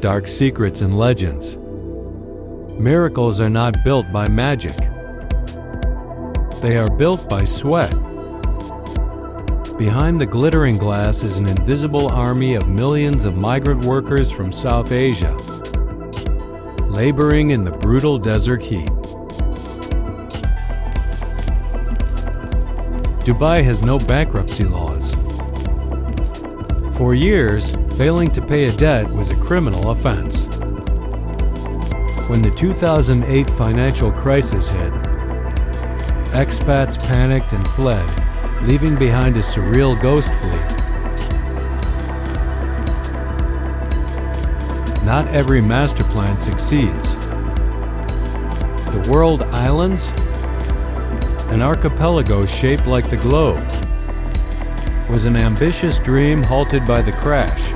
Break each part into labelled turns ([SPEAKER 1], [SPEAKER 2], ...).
[SPEAKER 1] dark secrets and legends. Miracles are not built by magic. They are built by sweat. Behind the glittering glass is an invisible army of millions of migrant workers from South Asia, laboring in the brutal desert heat. Dubai has no bankruptcy laws. For years, failing to pay a debt was a criminal offense. When the 2008 financial crisis hit, expats panicked and fled, leaving behind a surreal ghost fleet. Not every master plan succeeds. The world islands, an archipelago shaped like the globe, was an ambitious dream halted by the crash.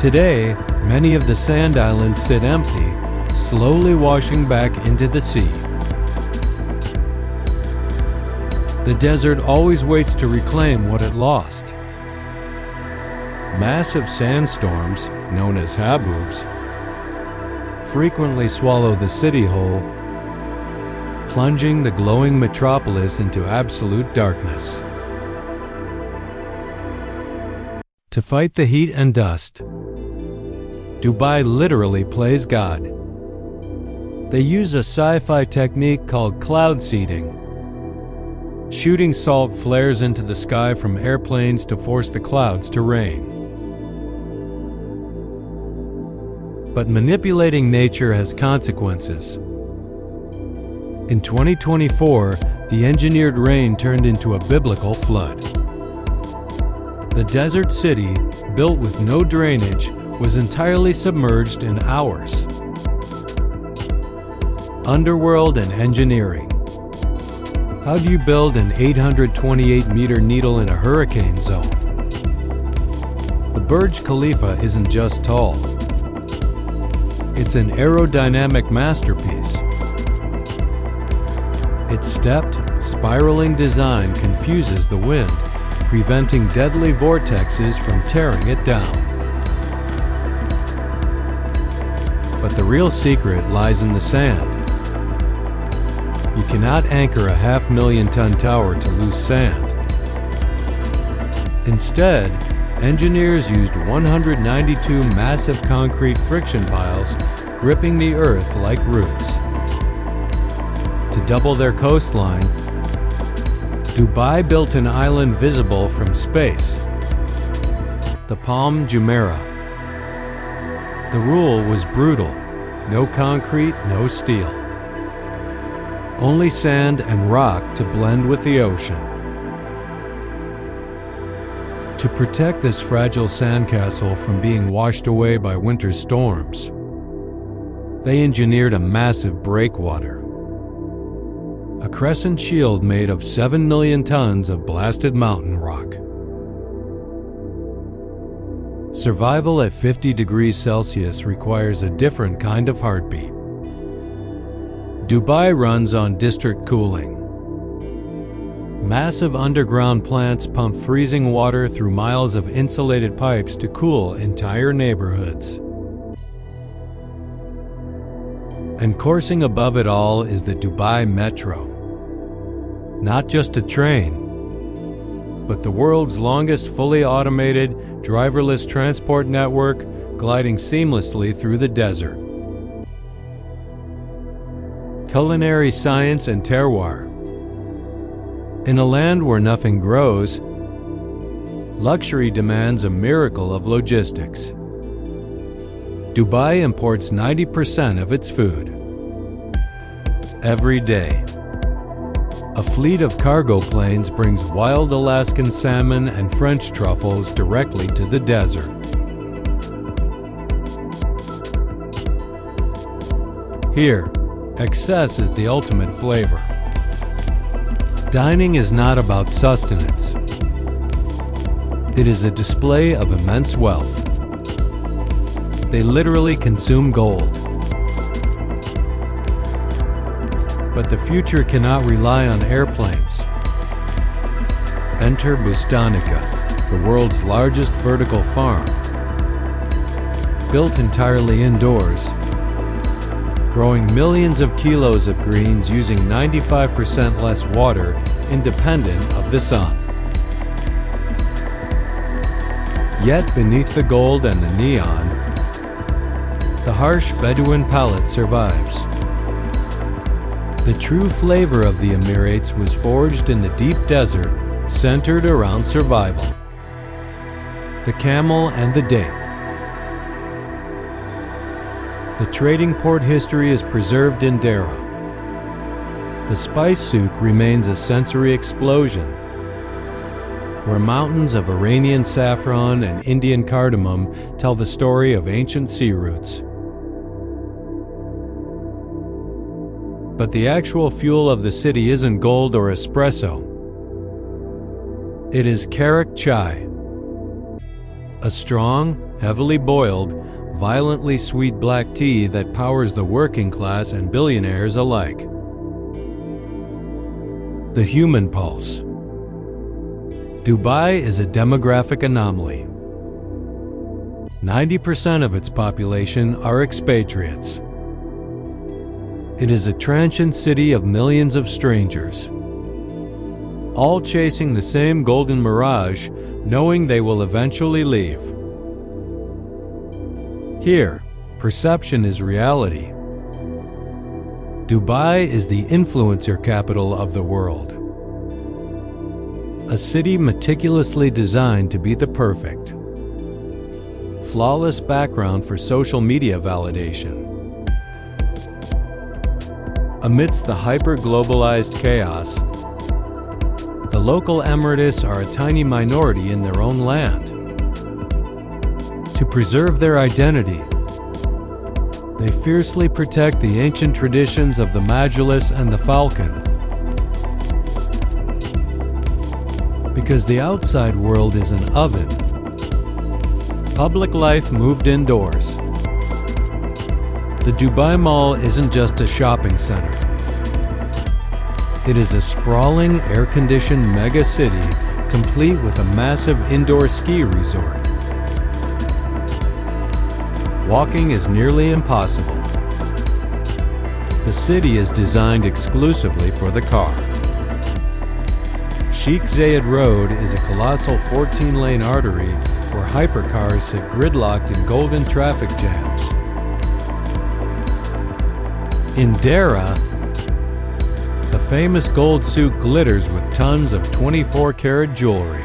[SPEAKER 1] Today, many of the sand islands sit empty, slowly washing back into the sea. The desert always waits to reclaim what it lost. Massive sandstorms, known as haboobs, frequently swallow the city whole, plunging the glowing metropolis into absolute darkness. To fight the heat and dust, Dubai literally plays God. They use a sci-fi technique called cloud seeding, shooting salt flares into the sky from airplanes to force the clouds to rain. But manipulating nature has consequences. In 2024, the engineered rain turned into a biblical flood. The desert city, built with no drainage, was entirely submerged in hours. Underworld and engineering. How do you build an 828-meter needle in a hurricane zone? The Burj Khalifa isn't just tall. It's an aerodynamic masterpiece. Its stepped, spiraling design confuses the wind, preventing deadly vortexes from tearing it down. But the real secret lies in the sand. You cannot anchor a 500,000-ton tower to loose sand. Instead, engineers used 192 massive concrete friction piles gripping the earth like roots. To double their coastline, Dubai built an island visible from space, the Palm Jumeirah. The rule was brutal: no concrete, no steel. Only sand and rock to blend with the ocean. To protect this fragile sandcastle from being washed away by winter storms, they engineered a massive breakwater. A crescent shield made of 7 million tons of blasted mountain rock. Survival at 50 degrees Celsius requires a different kind of heartbeat. Dubai runs on district cooling. Massive underground plants pump freezing water through miles of insulated pipes to cool entire neighborhoods. And coursing above it all is the Dubai Metro. Not just a train, but the world's longest fully automated, driverless transport network gliding seamlessly through the desert. Culinary science and terroir. In a land where nothing grows, luxury demands a miracle of logistics. Dubai imports 90% of its food. Every day, a fleet of cargo planes brings wild Alaskan salmon and French truffles directly to the desert. Here, excess is the ultimate flavor. Dining is not about sustenance. It is a display of immense wealth. They literally consume gold. But the future cannot rely on airplanes. Enter Bustanica, the world's largest vertical farm. built entirely indoors, growing millions of kilos of greens using 95% less water, independent of the sun. Yet beneath the gold and the neon, the harsh Bedouin palate survives. The true flavor of the Emirates was forged in the deep desert, centered around survival. The camel and the date. The trading port history is preserved in Dera. The spice souk remains a sensory explosion, where mountains of Iranian saffron and Indian cardamom tell the story of ancient sea routes. But the actual fuel of the city isn't gold or espresso. It is karak chai, a strong, heavily boiled, violently sweet black tea that powers the working class and billionaires alike. The human pulse. Dubai is a demographic anomaly. 90% of its population are expatriates. It is a transient city of millions of strangers, all chasing the same golden mirage, knowing they will eventually leave. Here, perception is reality. Dubai is the influencer capital of the world. A city meticulously designed to be the perfect, flawless background for social media validation. Amidst the hyper-globalized chaos, the local Emirates are a tiny minority in their own land. To preserve their identity, they fiercely protect the ancient traditions of the Majlis and the Falcon. Because the outside world is an oven, public life moved indoors. The Dubai Mall isn't just a shopping center. It is a sprawling, air-conditioned megacity, complete with a massive indoor ski resort. Walking is nearly impossible. The city is designed exclusively for the car. Sheikh Zayed Road is a colossal 14-lane artery where hypercars sit gridlocked in golden traffic jams. In Dera, the famous gold souk glitters with tons of 24-karat jewelry.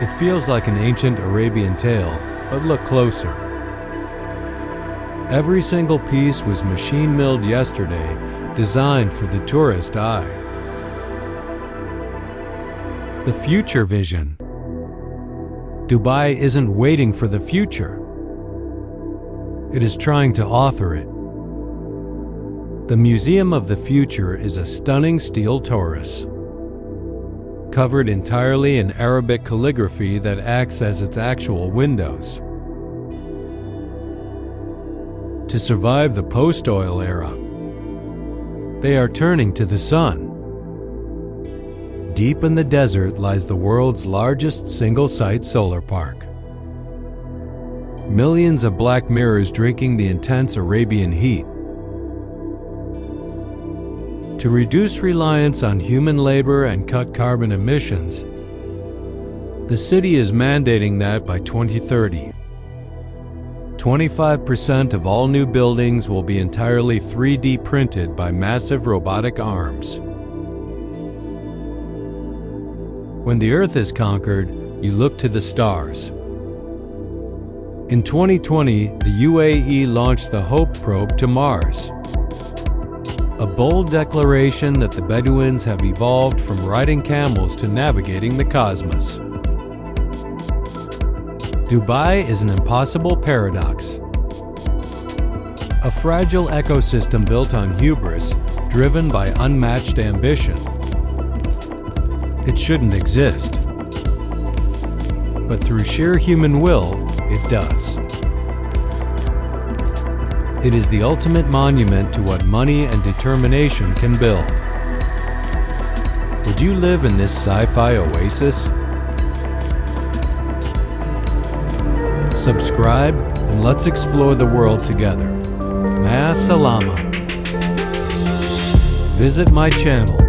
[SPEAKER 1] It feels like an ancient Arabian tale, but look closer. Every single piece was machine-milled yesterday, designed for the tourist eye. The future vision. Dubai isn't waiting for the future. It is trying to author it. The Museum of the Future is a stunning steel torus, covered entirely in Arabic calligraphy that acts as its actual windows. To survive the post-oil era, they are turning to the sun. Deep in the desert lies the world's largest single-site solar park. Millions of black mirrors drinking the intense Arabian heat. To reduce reliance on human labor and cut carbon emissions, the city is mandating that by 2030, 25% of all new buildings will be entirely 3D printed by massive robotic arms. When the Earth is conquered, you look to the stars. In 2020, the UAE launched the Hope probe to Mars. A bold declaration that the Bedouins have evolved from riding camels to navigating the cosmos. Dubai is an impossible paradox. A fragile ecosystem built on hubris, driven by unmatched ambition. It shouldn't exist. But through sheer human will, it does. It is the ultimate monument to what money and determination can build. Would you live in this sci-fi oasis? Subscribe and let's explore the world together. Ma salama. Visit my channel